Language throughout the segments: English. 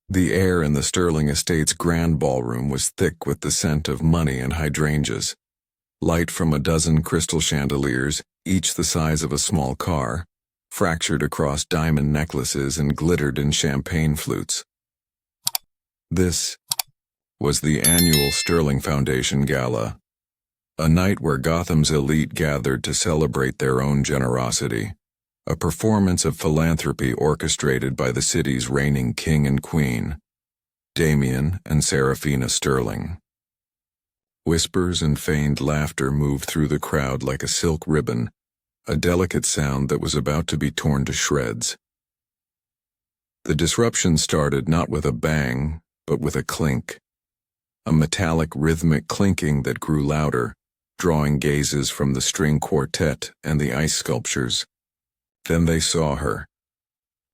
The air in the Sterling Estate's grand ballroom was thick with the scent of money and hydrangeas. Light from a dozen crystal chandeliers, each the size of a small car, fractured across diamond necklaces and glittered in champagne flutes. This was the annual Sterling Foundation Gala, a night where Gotham's elite gathered to celebrate their own generosity, a performance of philanthropy orchestrated by the city's reigning king and queen, Damien and Serafina Sterling. Whispers and feigned laughter moved through the crowd like a silk ribbon, a delicate sound that was about to be torn to shreds. The disruption started not with a bang, but with a clink, a metallic rhythmic clinking that grew louder, drawing gazes from the string quartet and the ice sculptures. Then they saw her,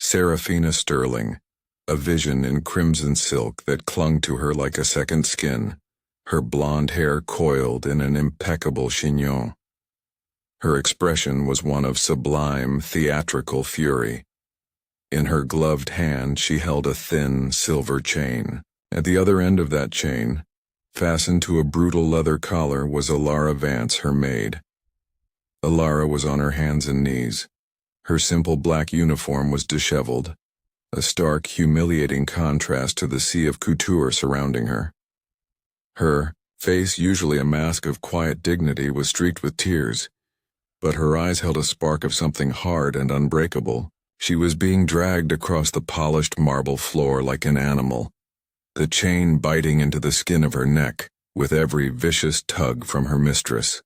Serafina Sterling, a vision in crimson silk that clung to her like a second skin, her blonde hair coiled in an impeccable chignon. Her expression was one of sublime, theatrical fury. In her gloved hand she held a thin, silver chain. At the other end of that chain, fastened to a brutal leather collar, was Alara Vance, her maid. Alara was on her hands and knees. Her simple black uniform was disheveled, a stark, humiliating contrast to the sea of couture surrounding her. Her face, usually a mask of quiet dignity, was streaked with tears, but her eyes held a spark of something hard and unbreakable. She was being dragged across the polished marble floor like an animal, the chain biting into the skin of her neck with every vicious tug from her mistress.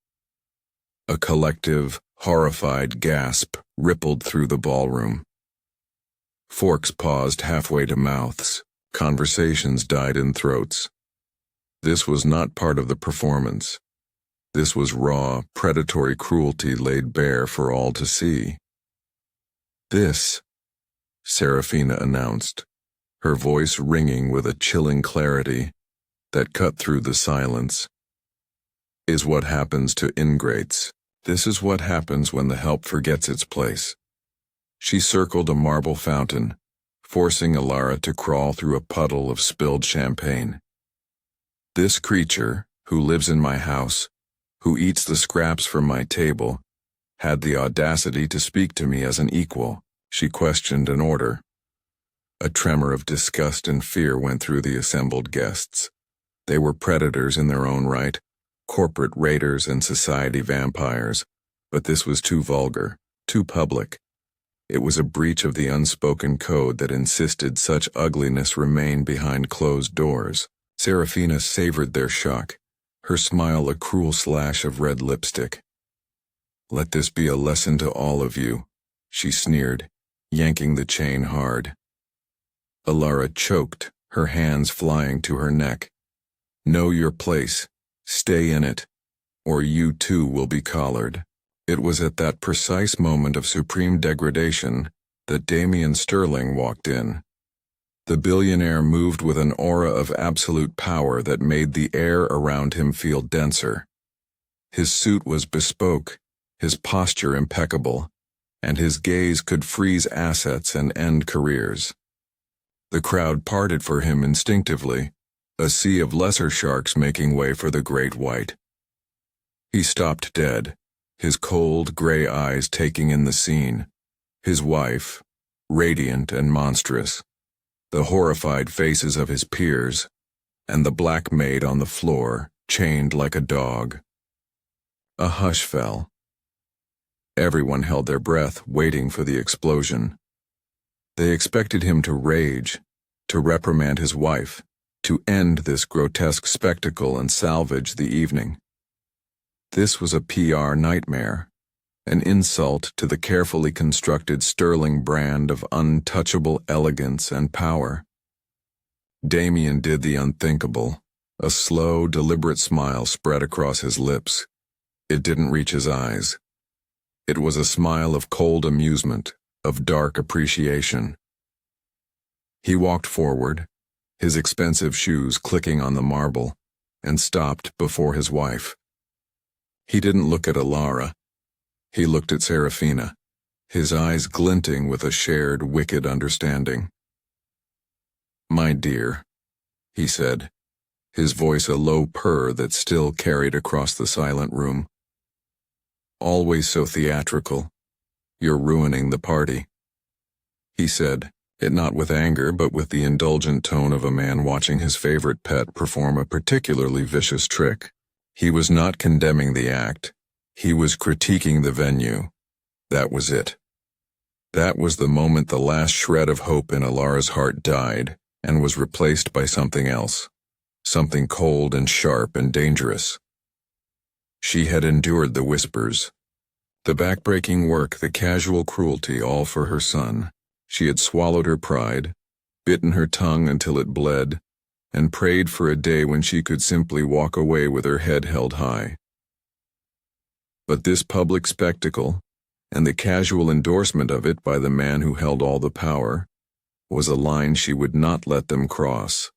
A collective, horrified gasp rippled through the ballroom. Forks paused halfway to mouths. Conversations died in throats. This was not part of the performance. This was raw, predatory cruelty laid bare for all to see. "This," Serafina announced, her voice ringing with a chilling clarity that cut through the silence, "is what happens to ingrates. This is what happens when the help forgets its place." She circled a marble fountain, forcing Alara to crawl through a puddle of spilled champagne. "This creature, who lives in my house, who eats the scraps from my table, had the audacity to speak to me as an equal," she questioned an order. A tremor of disgust and fear went through the assembled guests. They were predators in their own right, corporate raiders and society vampires, but this was too vulgar, too public. It was a breach of the unspoken code that insisted such ugliness remain behind closed doors. Serafina savored their shock, her smile a cruel slash of red lipstick. "Let this be a lesson to all of you," she sneered, yanking the chain hard. Alara choked, her hands flying to her neck. "Know your place. Stay in it, or you too will be collared." It was at that precise moment of supreme degradation that Damien Sterling walked in. The billionaire moved with an aura of absolute power that made the air around him feel denser. His suit was bespoke, his posture impeccable, and his gaze could freeze assets and end careers. The crowd parted for him instinctively, a sea of lesser sharks making way for the great white. He stopped dead, his cold, gray eyes taking in the scene, his wife, radiant and monstrous, the horrified faces of his peers, and the black maid on the floor, chained like a dog. A hush fell. Everyone held their breath, waiting for the explosion. They expected him to rage, to reprimand his wife, to end this grotesque spectacle and salvage the evening. This was a PR nightmare, an insult to the carefully constructed Sterling brand of untouchable elegance and power. Damien did the unthinkable. A slow, deliberate smile spread across his lips. It didn't reach his eyes. It was a smile of cold amusement, of dark appreciation. He walked forward, his expensive shoes clicking on the marble, and stopped before his wife. He didn't look at Alara. He looked at Serafina, his eyes glinting with a shared wicked understanding. My dear, he said, his voice a low purr that still carried across the silent room. Always so theatrical. You're ruining the party. He said, it not with anger but with the indulgent tone of a man watching his favorite pet perform a particularly vicious trick. He was not condemning the act. He was critiquing the venue. That was it. That was the moment the last shred of hope in Alara's heart died and was replaced by something else, something cold and sharp and dangerous. She had endured the whispers, the backbreaking work, the casual cruelty, all for her son. She had swallowed her pride, bitten her tongue until it bled, and prayed for a day when she could simply walk away with her head held high. But this public spectacle, and the casual endorsement of it by the man who held all the power, was a line she would not let them cross.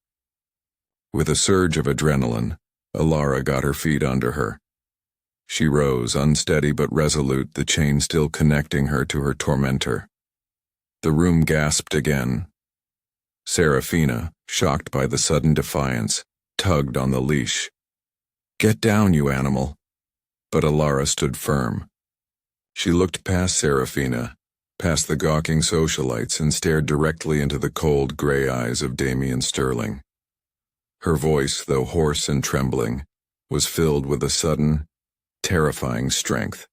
With a surge of adrenaline, Alara got her feet under her. She rose, unsteady but resolute, the chain still connecting her to her tormentor. The room gasped again. Serafina, shocked by the sudden defiance, tugged on the leash. "Get down, you animal." But Alara stood firm. She looked past Serafina, past the gawking socialites, and stared directly into the cold gray eyes of Damien Sterling. Her voice, though hoarse and trembling, was filled with a sudden, terrifying strength.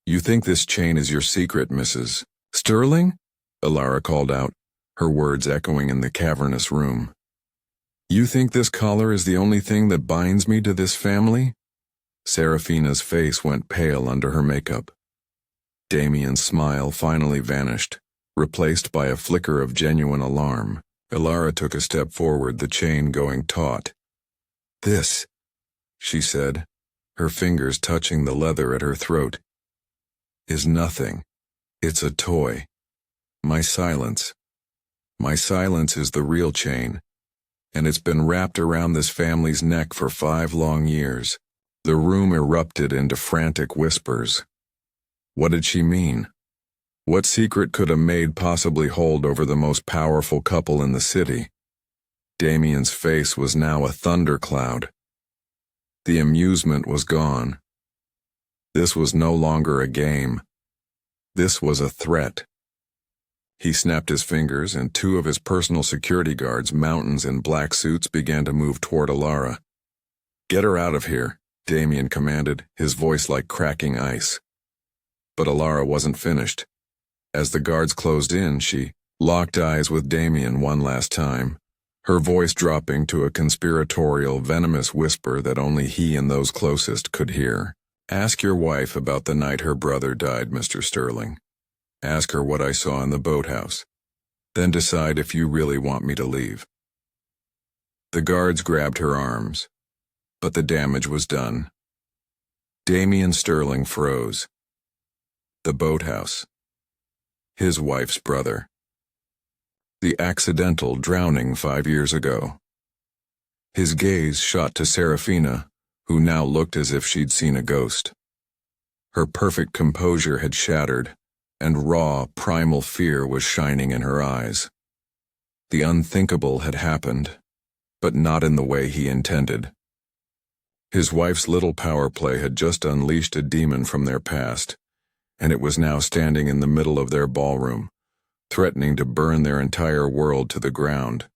"You think this chain is your secret, Mrs. Sterling?" Alara called out, her words echoing in the cavernous room. "You think this collar is the only thing that binds me to this family?" Serafina's face went pale under her makeup. Damien's smile finally vanished, replaced by a flicker of genuine alarm. Alara took a step forward, the chain going taut. "This," she said, her fingers touching the leather at her throat, "is nothing. It's a toy. My silence. My silence is the real chain, and it's been wrapped around this family's neck for 5 long years." The room erupted into frantic whispers. What did she mean? What secret could a maid possibly hold over the most powerful couple in the city? Damien's face was now a thundercloud. The amusement was gone. This was no longer a game. This was a threat. He snapped his fingers, and 2 of his personal security guards, mountains in black suits, began to move toward Alara. "Get her out of here," Damien commanded, his voice like cracking ice. But Alara wasn't finished. As the guards closed in, she locked eyes with Damien one last time, her voice dropping to a conspiratorial, venomous whisper that only he and those closest could hear. "Ask your wife about the night her brother died, Mr. Sterling. Ask her what I saw in the boathouse. Then decide if you really want me to leave." The guards grabbed her arms, but the damage was done. Damien Sterling froze. The boathouse. His wife's brother. The accidental drowning 5 years ago. His gaze shot to Serafina, who now looked as if she'd seen a ghost. Her perfect composure had shattered, and raw, primal fear was shining in her eyes. The unthinkable had happened, but not in the way he intended. His wife's little power play had just unleashed a demon from their past, and it was now standing in the middle of their ballroom, threatening to burn their entire world to the ground.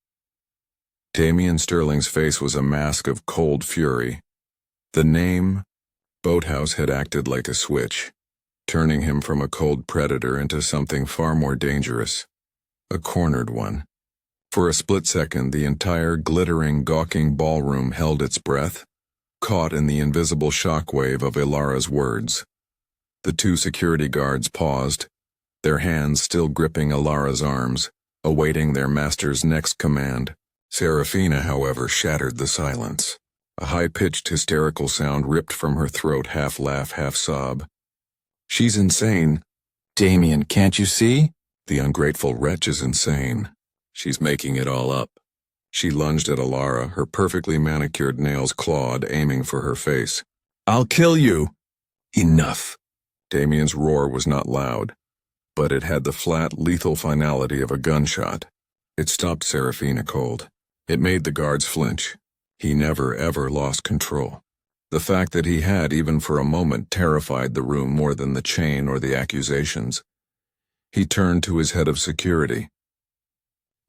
Damien Sterling's face was a mask of cold fury. The name, Boathouse, had acted like a switch, turning him from a cold predator into something far more dangerous, a cornered one. For a split second, the entire glittering, gawking ballroom held its breath, caught in the invisible shockwave of Alara's words. The 2 security guards paused, their hands still gripping Alara's arms, awaiting their master's next command. Serafina, however, shattered the silence. A high-pitched, hysterical sound ripped from her throat, half laugh, half sob. "She's insane. Damien, can't you see? The ungrateful wretch is insane. She's making it all up." She lunged at Alara, her perfectly manicured nails clawed, aiming for her face. "I'll kill you!" "Enough!" Damien's roar was not loud, but it had the flat, lethal finality of a gunshot. It stopped Serafina cold. It made the guards flinch. He never ever lost control. The fact that he had, even for a moment, terrified the room more than the chain or the accusations. He turned to his head of security.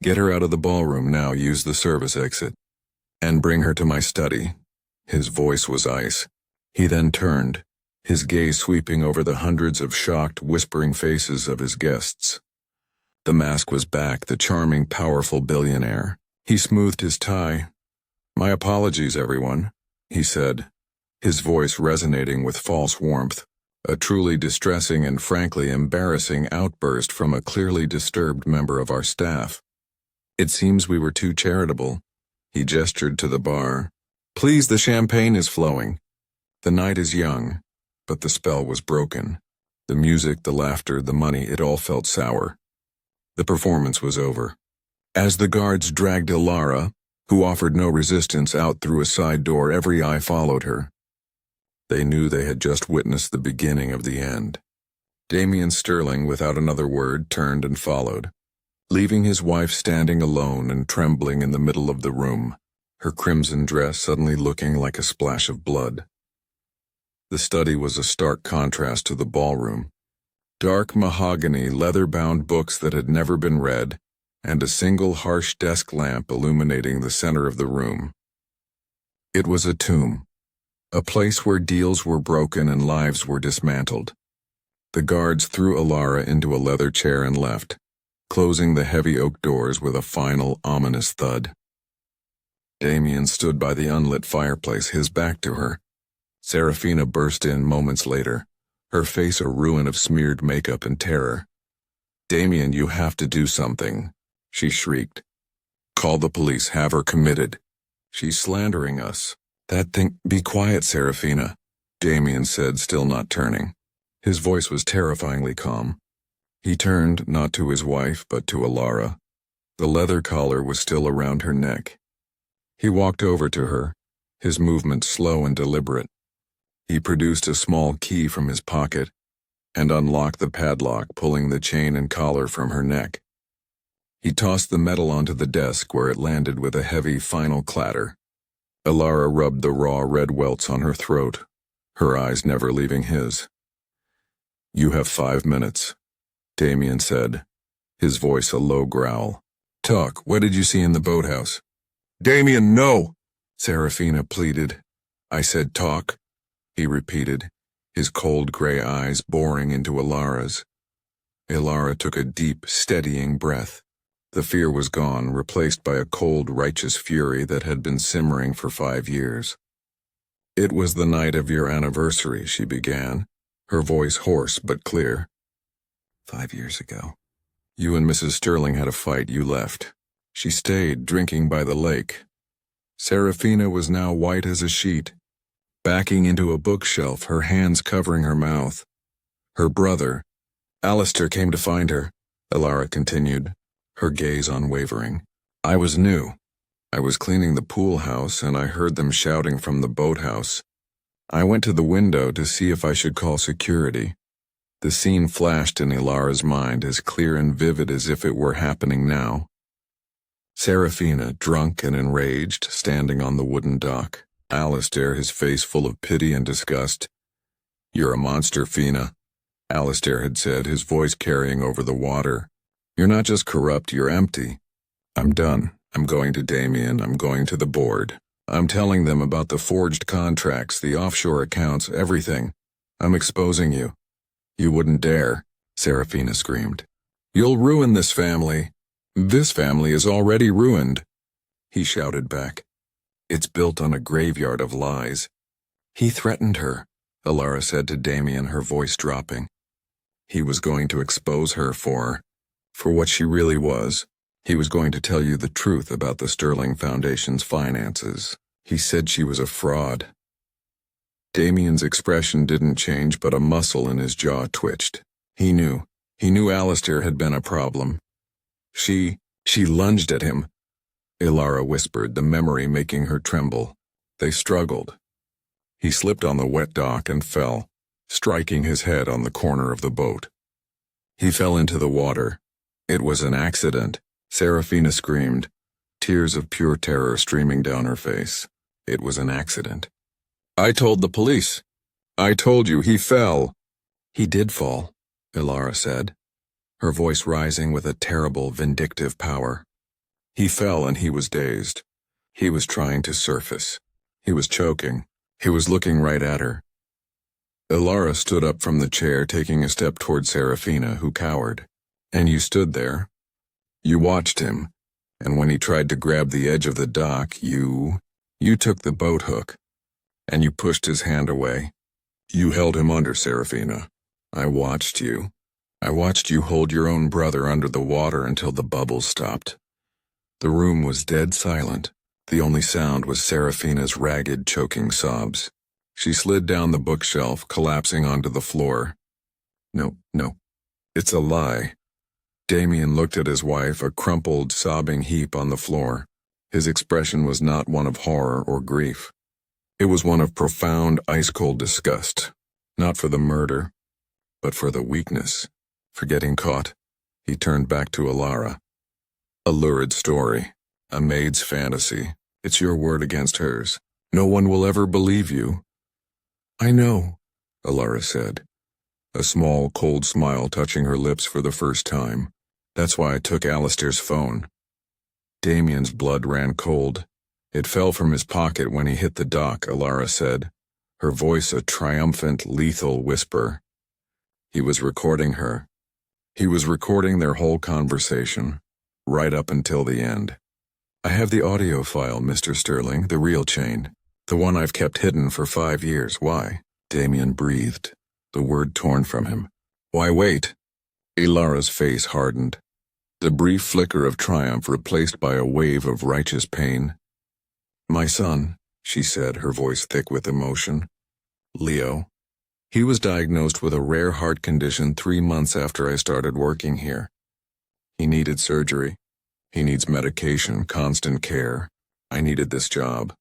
"Get her out of the ballroom now, use the service exit. And bring her to my study." His voice was ice. He then turned, his gaze sweeping over the hundreds of shocked, whispering faces of his guests. The mask was back, the charming, powerful billionaire. He smoothed his tie. "My apologies, everyone," he said, his voice resonating with false warmth, a truly distressing and frankly embarrassing outburst from a clearly disturbed member of our staff. "It seems we were too charitable." He gestured to the bar. "Please, the champagne is flowing. The night is young." But the spell was broken. The music, the laughter, the money, it all felt sour. The performance was over. As the guards dragged Ilara, who offered no resistance, out through a side door, every eye followed her. They knew they had just witnessed the beginning of the end. Damien Sterling, without another word, turned and followed, leaving his wife standing alone and trembling in the middle of the room, her crimson dress suddenly looking like a splash of blood. The study was a stark contrast to the ballroom. Dark mahogany, leather-bound books that had never been read, and a single harsh desk lamp illuminating the center of the room. It was a tomb, a place where deals were broken and lives were dismantled. The guards threw Ilara into a leather chair and left, closing the heavy oak doors with a final, ominous thud. Damien stood by the unlit fireplace, his back to her. Serafina burst in moments later, her face a ruin of smeared makeup and terror. "Damien, you have to do something," she shrieked. "Call the police, have her committed. She's slandering us." "That thing—" "Be quiet, Serafina," Damien said, still not turning. His voice was terrifyingly calm. He turned, not to his wife, but to Ilara. The leather collar was still around her neck. He walked over to her, his movement slow and deliberate. He produced a small key from his pocket and unlocked the padlock, pulling the chain and collar from her neck. He tossed the metal onto the desk, where it landed with a heavy final clatter. Ilara rubbed the raw red welts on her throat, her eyes never leaving his. "You have 5 minutes," Damien said, his voice a low growl. "Talk, what did you see in the boathouse?" "Damien, no!" Serafina pleaded. "I said talk," he repeated, his cold gray eyes boring into Ilara's. Ilara took a deep, steadying breath. The fear was gone, replaced by a cold, righteous fury that had been simmering for 5 years. "It was the night of your anniversary," she began, her voice hoarse but clear. 5 years ago. You and Mrs. Sterling had a fight, you left. She stayed, drinking by the lake." Serafina was now white as a sheet, backing into a bookshelf, her hands covering her mouth. "Her brother, Alistair, came to find her," Ilara continued, her gaze unwavering. "I was new. I was cleaning the pool house and I heard them shouting from the boathouse. I went to the window to see if I should call security." The scene flashed in Ilara's mind, as clear and vivid as if it were happening now. Serafina, drunk and enraged, standing on the wooden dock. Alistair, his face full of pity and disgust. "You're a monster, Fina," Alistair had said, his voice carrying over the water. "You're not just corrupt, you're empty. I'm done. I'm going to Damien. I'm going to the board. I'm telling them about the forged contracts, the offshore accounts, everything. I'm exposing you." "You wouldn't dare," Serafina screamed. "You'll ruin this family. This family is already ruined," he shouted back. "It's built on a graveyard of lies." "He threatened her," Ilara said to Damien, her voice dropping. He was going to expose her for what she really was. He was going to tell you the truth about the Sterling Foundation's finances. He said she was a fraud. Damien's expression didn't change, but a muscle in his jaw twitched. He knew Alistair had been a problem. She lunged at him, Ilara whispered, the memory making her tremble. They struggled. He slipped on the wet dock and fell, striking his head on the corner of the boat. He fell into the water. It was an accident, Serafina screamed, tears of pure terror streaming down her face. It was an accident. I told the police. I told you, he fell. He did fall, Ilara said, her voice rising with a terrible, vindictive power. He fell and he was dazed. He was trying to surface. He was choking. He was looking right at her. Ilara stood up from the chair, taking a step toward Serafina, who cowered. And you stood there. You watched him, and when he tried to grab the edge of the dock, you took the boat hook, and you pushed his hand away. You held him under, Serafina. I watched you. I watched you hold your own brother under the water until the bubbles stopped. The room was dead silent. The only sound was Serafina's ragged, choking sobs. She slid down the bookshelf, collapsing onto the floor. No, it's a lie. Damien looked at his wife, a crumpled, sobbing heap on the floor. His expression was not one of horror or grief. It was one of profound, ice-cold disgust, not for the murder, but for the weakness, for getting caught. He turned back to Ilara. A lurid story, a maid's fantasy. It's your word against hers. No one will ever believe you. I know, Ilara said, a small, cold smile touching her lips for the first time. That's why I took Alistair's phone. Damien's blood ran cold. It fell from his pocket when he hit the dock, Ilara said, her voice a triumphant, lethal whisper. He was recording her. He was recording their whole conversation, right up until the end. I have the audio file, Mr. Sterling, the real chain, the one I've kept hidden for 5 years. Why? Damien breathed, the word torn from him. Why wait? Ilara's face hardened, the brief flicker of triumph replaced by a wave of righteous pain. My son, she said, her voice thick with emotion. Leo. He was diagnosed with a rare heart condition 3 months after I started working here. He needed surgery. He needs medication, constant care. I needed this job.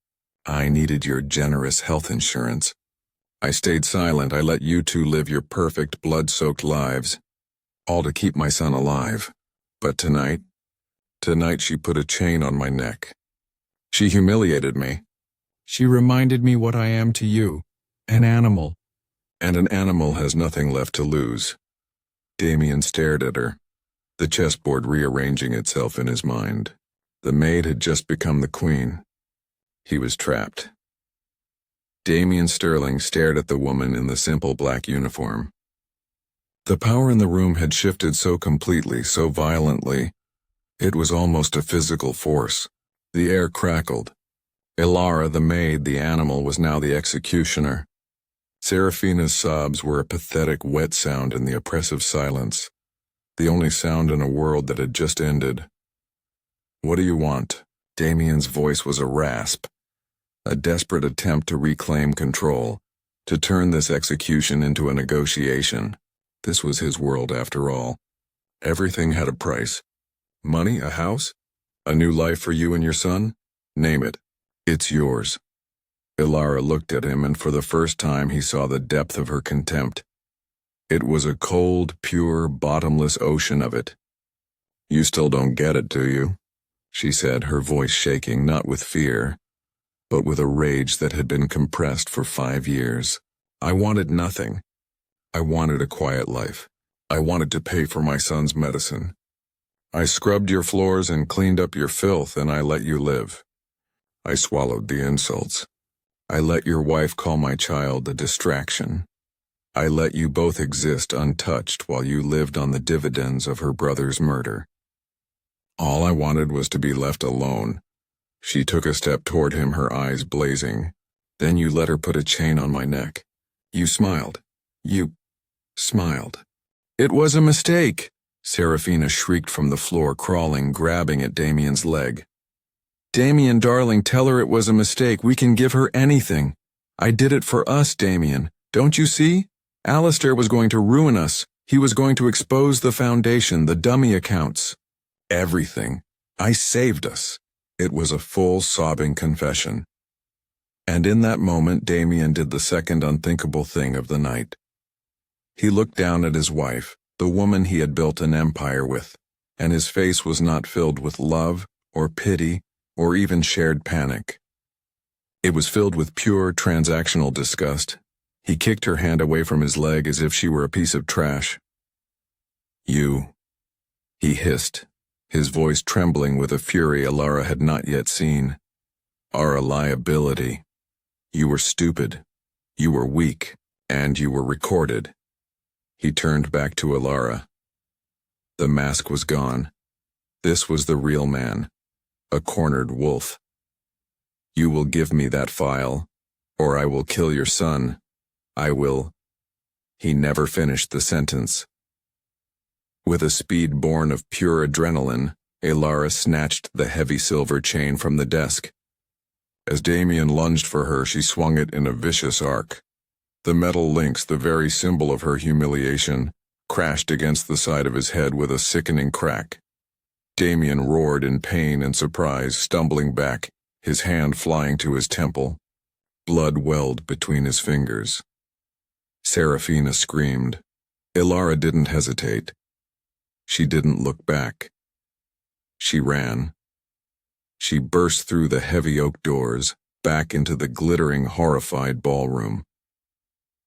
I needed your generous health insurance. I stayed silent. I let you two live your perfect, blood-soaked lives, all to keep my son alive. But tonight she put a chain on my neck. She humiliated me. She reminded me what I am to you, an animal. And an animal has nothing left to lose. Damien stared at her, the chessboard rearranging itself in his mind. The maid had just become the queen. He was trapped. Damien Sterling stared at the woman in the simple black uniform. The power in the room had shifted so completely, so violently. It was almost a physical force. The air crackled. Ilara, the maid, the animal, was now the executioner. Serafina's sobs were a pathetic, wet sound in the oppressive silence, the only sound in a world that had just ended. What do you want? Damien's voice was a rasp, a desperate attempt to reclaim control, to turn this execution into a negotiation. This was his world after all. Everything had a price. Money, a house, a new life for you and your son? Name it. It's yours. Ilara looked at him, and for the first time he saw the depth of her contempt. It was a cold, pure, bottomless ocean of it. You still don't get it, do you? She said, her voice shaking not with fear, but with a rage that had been compressed for 5 years. I wanted nothing. I wanted a quiet life. I wanted to pay for my son's medicine. I scrubbed your floors and cleaned up your filth, and I let you live. I swallowed the insults. I let your wife call my child a distraction. I let you both exist untouched while you lived on the dividends of her brother's murder. All I wanted was to be left alone. She took a step toward him, her eyes blazing. Then you let her put a chain on my neck. You smiled. You smiled. It was a mistake, Serafina shrieked from the floor, crawling, grabbing at Damien's leg. Damien, darling, tell her it was a mistake. We can give her anything. I did it for us, Damien. Don't you see? Alistair was going to ruin us. He was going to expose the foundation, the dummy accounts. Everything. I saved us. It was a full, sobbing confession. And in that moment, Damien did the second unthinkable thing of the night. He looked down at his wife, the woman he had built an empire with, and his face was not filled with love or pity or even shared panic. It was filled with pure transactional disgust. He kicked her hand away from his leg as if she were a piece of trash. "You," he hissed, his voice trembling with a fury Alara had not yet seen, "are a liability. You were stupid, you were weak, and you were recorded." He turned back to Alara. The mask was gone. This was the real man, a cornered wolf. "You will give me that file, or I will kill your son. I will—" He never finished the sentence. With a speed born of pure adrenaline, Alara snatched the heavy silver chain from the desk. As Damien lunged for her, she swung it in a vicious arc. The metal links, the very symbol of her humiliation, crashed against the side of his head with a sickening crack. Damien roared in pain and surprise, stumbling back, his hand flying to his temple. Blood welled between his fingers. Serafina screamed. Alara didn't hesitate. She didn't look back. She ran. She burst through the heavy oak doors, back into the glittering, horrified ballroom.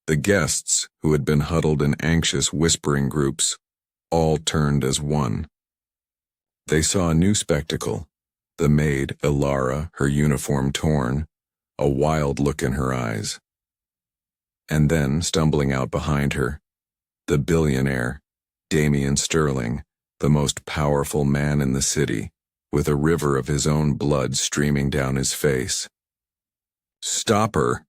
The guests, who had been huddled in anxious, whispering groups, all turned as one. They saw a new spectacle. The maid, Alara, her uniform torn, a wild look in her eyes. And then, stumbling out behind her, the billionaire, Damien Sterling, the most powerful man in the city, with a river of his own blood streaming down his face. "Stop her!"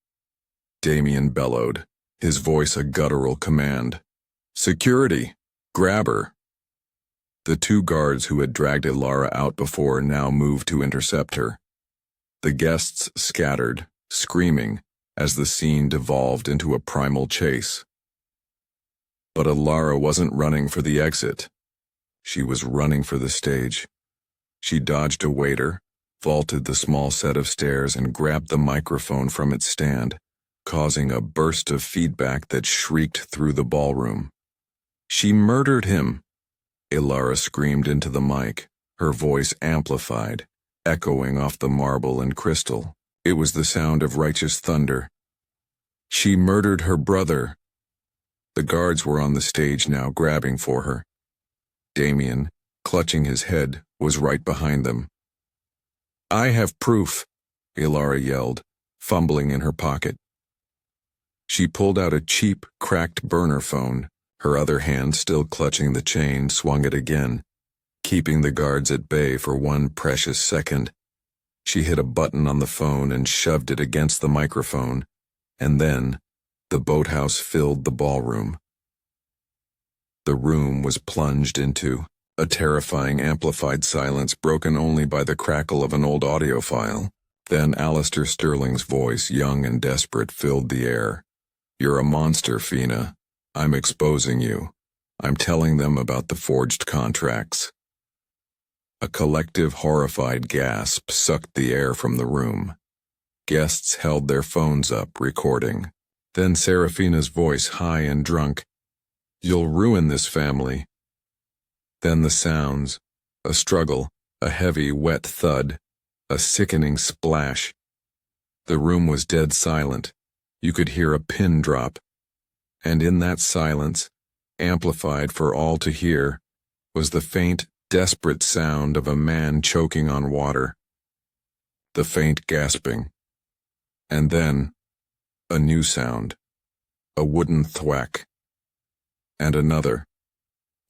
Damien bellowed, his voice a guttural command. "Security! Grab her!" The two guards who had dragged Alara out before now moved to intercept her. The guests scattered, screaming, as the scene devolved into a primal chase. But Alara wasn't running for the exit. She was running for the stage. She dodged a waiter, vaulted the small set of stairs, and grabbed the microphone from its stand, causing a burst of feedback that shrieked through the ballroom. "She murdered him!" Alara screamed into the mic, her voice amplified, echoing off the marble and crystal. It was the sound of righteous thunder. "She murdered her brother!" The guards were on the stage now, grabbing for her. Damien, clutching his head, was right behind them. "I have proof," Alara yelled, fumbling in her pocket. She pulled out a cheap, cracked burner phone. Her other hand, still clutching the chain, swung it again, keeping the guards at bay for one precious second. She hit a button on the phone and shoved it against the microphone, and then the boathouse filled the ballroom. The room was plunged into a terrifying amplified silence broken only by the crackle of an old audio file. Then Alistair Sterling's voice, young and desperate, filled the air. "You're a monster, Fina. I'm exposing you. I'm telling them about the forged contracts." A collective horrified gasp sucked the air from the room. Guests held their phones up, recording. Then Serafina's voice, high and drunk. "You'll ruin this family." Then the sounds, a struggle, a heavy, wet thud, a sickening splash. The room was dead silent. You could hear a pin drop. And in that silence, amplified for all to hear, was the faint, desperate sound of a man choking on water. The faint gasping. And then, a new sound. A wooden thwack. And another.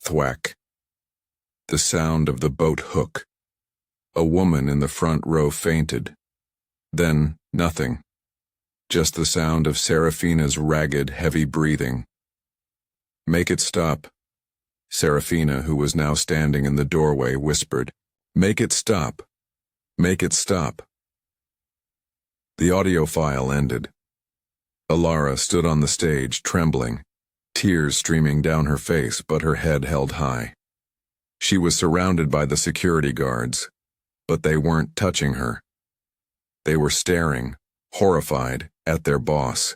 Thwack. The sound of the boat hook. A woman in the front row fainted. Then, nothing. Just the sound of Serafina's ragged, heavy breathing. "Make it stop." Serafina, who was now standing in the doorway, whispered, "Make it stop. Make it stop." The audio file ended. Alara stood on the stage, trembling, tears streaming down her face, but her head held high. She was surrounded by the security guards, but they weren't touching her. They were staring, horrified, at their boss.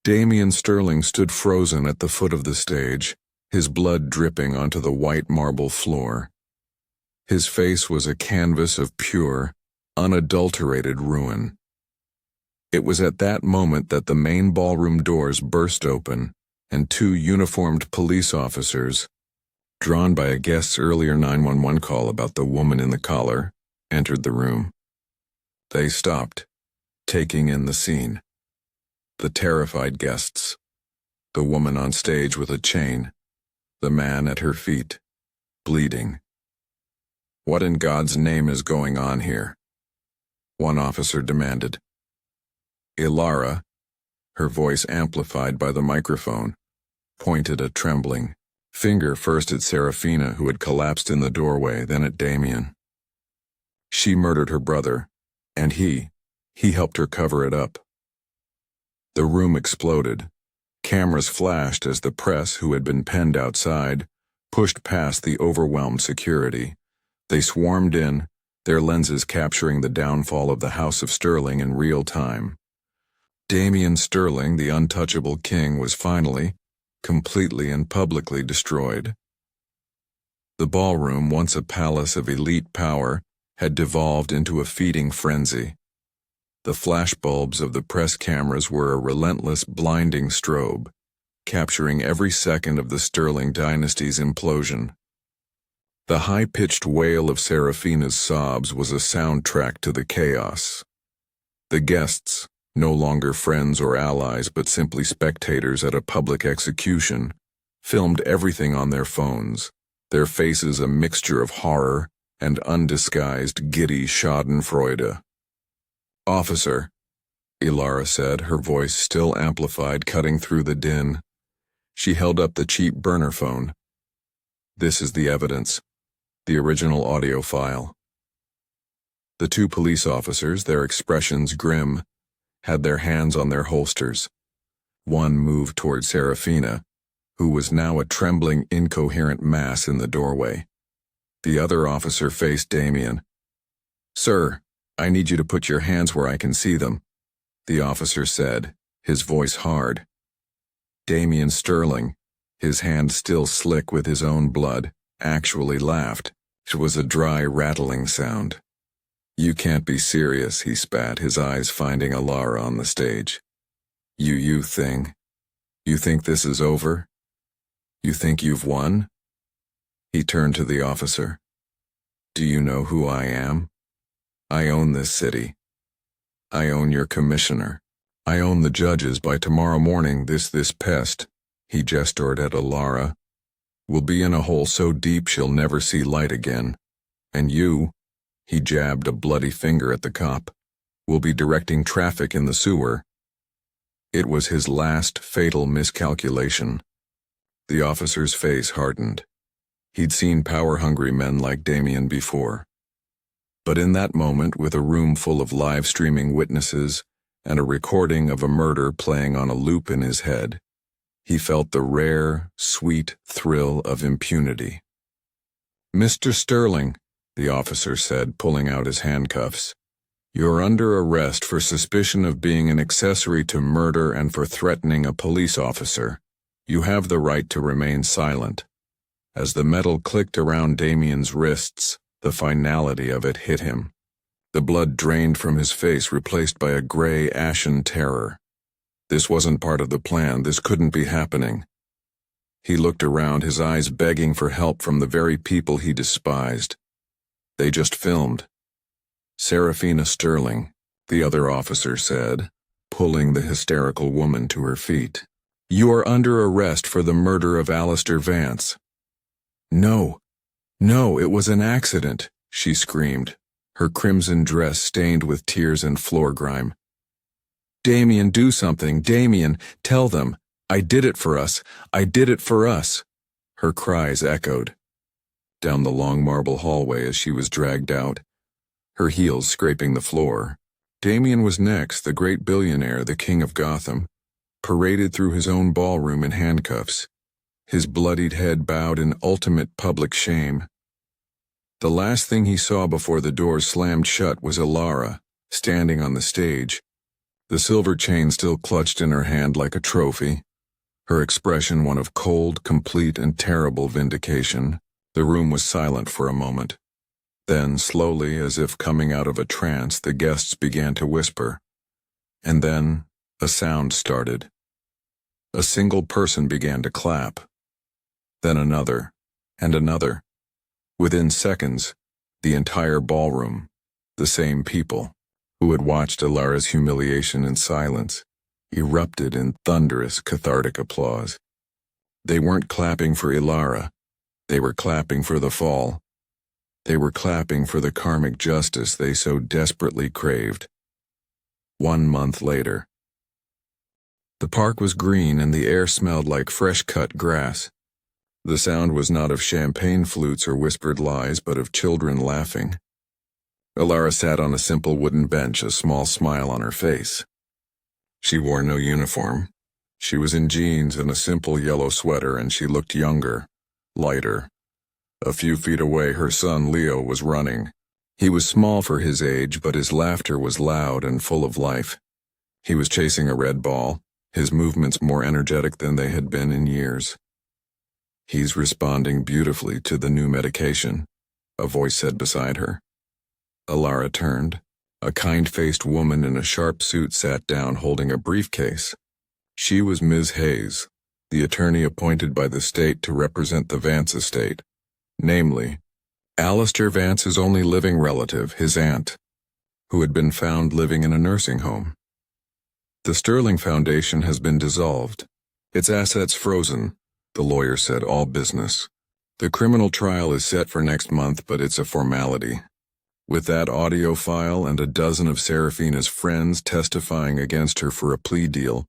Damien Sterling stood frozen at the foot of the stage, his blood dripping onto the white marble floor. His face was a canvas of pure, unadulterated ruin. It was at that moment that the main ballroom doors burst open, and two uniformed police officers, drawn by a guest's earlier 911 call about the woman in the collar, entered the room. They stopped, taking in the scene. The terrified guests, the woman on stage with a chain, the man at her feet, bleeding. "What in God's name is going on here?" one officer demanded. Ilara, her voice amplified by the microphone, pointed a trembling finger first at Serafina, who had collapsed in the doorway, then at Damien. She murdered her brother, and he helped her cover it up. The room exploded. Cameras flashed as the press, who had been penned outside, pushed past the overwhelmed security. They swarmed in, their lenses capturing the downfall of the House of Sterling in real time. Damien Sterling, the untouchable king, was finally, completely and publicly destroyed. The ballroom, once a palace of elite power, had devolved into a feeding frenzy. The flashbulbs of the press cameras were a relentless, blinding strobe, capturing every second of the Sterling dynasty's implosion. The high-pitched wail of Serafina's sobs was a soundtrack to the chaos. The guests, no longer friends or allies but simply spectators at a public execution, filmed everything on their phones, their faces a mixture of horror and undisguised giddy schadenfreude. "Officer," Ilara said, her voice still amplified, cutting through the din. She held up the cheap burner phone. "This is the evidence, the original audio file." The two police officers, their expressions grim, had their hands on their holsters. One moved toward Serafina, who was now a trembling, incoherent mass in the doorway. The other officer faced Damien. "Sir, I need you to put your hands where I can see them," the officer said, his voice hard. Damien Sterling, his hand still slick with his own blood, actually laughed. It was a dry, rattling sound. "You can't be serious," he spat, his eyes finding Ilara on the stage. You thing. You think this is over? You think you've won?" He turned to the officer. "Do you know who I am? I own this city. I own your commissioner. I own the judges. By tomorrow morning, this pest," he gestured at Ilara, "will be in a hole so deep she'll never see light again. And you," he jabbed a bloody finger at the cop, "will be directing traffic in the sewer." It was his last fatal miscalculation. The officer's face hardened. He'd seen power-hungry men like Damien before. But in that moment, with a room full of live-streaming witnesses and a recording of a murder playing on a loop in his head, he felt the rare, sweet thrill of impunity. "Mr. Sterling," the officer said, pulling out his handcuffs, "you're under arrest for suspicion of being an accessory to murder and for threatening a police officer. You have the right to remain silent." As the metal clicked around Damien's wrists, the finality of it hit him. The blood drained from his face, replaced by a gray, ashen terror. This wasn't part of the plan. This couldn't be happening. He looked around, his eyes begging for help from the very people he despised. They just filmed. "Serafina Sterling," the other officer said, pulling the hysterical woman to her feet. "You are under arrest for the murder of Alistair Vance." No, it was an accident," she screamed, her crimson dress stained with tears and floor grime. "Damien, do something. Damien, tell them. I did it for us. I did it for us." Her cries echoed down the long marble hallway as she was dragged out, her heels scraping the floor. Damien was next, the great billionaire, the king of Gotham, paraded through his own ballroom in handcuffs, his bloodied head bowed in ultimate public shame. The last thing he saw before the doors slammed shut was Ilara, standing on the stage, the silver chain still clutched in her hand like a trophy. her expression one of cold, complete, and terrible vindication. The room was silent for a moment. Then, slowly, as if coming out of a trance, the guests began to whisper. And then, a sound started. A single person began to clap. Then another, and another. Within seconds, the entire ballroom, the same people, who had watched Ilara's humiliation in silence, erupted in thunderous, cathartic applause. They weren't clapping for Ilara. They were clapping for the fall. They were clapping for the karmic justice they so desperately craved. 1 month later. The park was green and the air smelled like fresh-cut grass. The sound was not of champagne flutes or whispered lies, but of children laughing. Ilara sat on a simple wooden bench, a small smile on her face. She wore no uniform. She was in jeans and a simple yellow sweater, and she looked younger, lighter. A few feet away, her son Leo was running. He was small for his age, but his laughter was loud and full of life. He was chasing a red ball, his movements more energetic than they had been in years. "He's responding beautifully to the new medication," a voice said beside her. Ilara turned. A kind-faced woman in a sharp suit sat down holding a briefcase. She was Ms. Hayes, the attorney appointed by the state to represent the Vance estate. Namely, Alistair Vance's only living relative, his aunt, who had been found living in a nursing home. "The Sterling Foundation has been dissolved. Its assets frozen," the lawyer said, "all business. The criminal trial is set for next month, but it's a formality. With that audio file and a dozen of Serafina's friends testifying against her for a plea deal,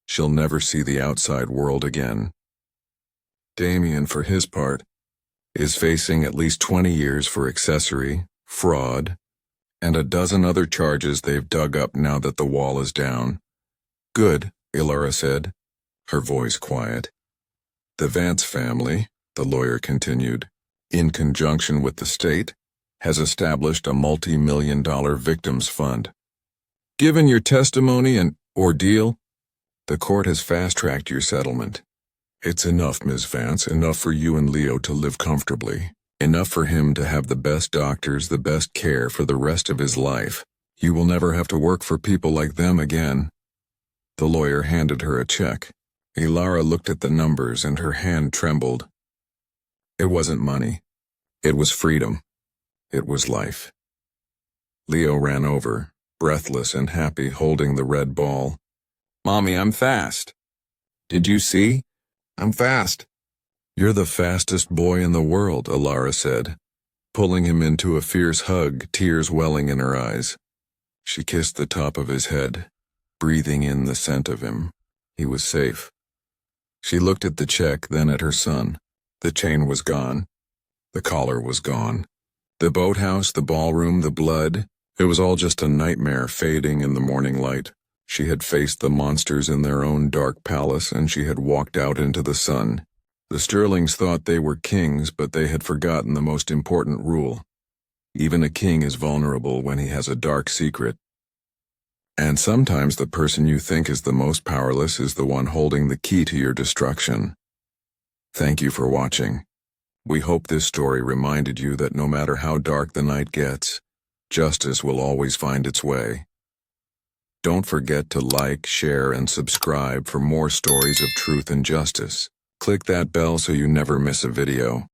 she'll never see the outside world again. Damien, for his part, is facing at least 20 years for accessory, fraud, and a dozen other charges they've dug up now that the wall is down." "Good," Ilara said, her voice quiet. "The Vance family," the lawyer continued, "in conjunction with the state, has established a multi-million-dollar victims fund. Given your testimony and ordeal, the court has fast-tracked your settlement. It's enough, Ms. Vance, enough for you and Leo to live comfortably. Enough for him to have the best doctors, the best care for the rest of his life. You will never have to work for people like them again." The lawyer handed her a check. Ilara looked at the numbers and her hand trembled. It wasn't money. It was freedom. It was life. Leo ran over, breathless and happy, holding the red ball. "Mommy, I'm fast. Did you see? I'm fast." "You're the fastest boy in the world," Ilara said, pulling him into a fierce hug, tears welling in her eyes. She kissed the top of his head, breathing in the scent of him. He was safe. She looked at the check, then at her son. The chain was gone. The collar was gone. The boathouse, the ballroom, the blood, it was all just a nightmare fading in the morning light. She had faced the monsters in their own dark palace, and she had walked out into the sun. The Sterlings thought they were kings, but they had forgotten the most important rule. Even a king is vulnerable when he has a dark secret. And sometimes the person you think is the most powerless is the one holding the key to your destruction. Thank you for watching. We hope this story reminded you that no matter how dark the night gets, justice will always find its way. Don't forget to like, share, and subscribe for more stories of truth and justice. Click that bell so you never miss a video.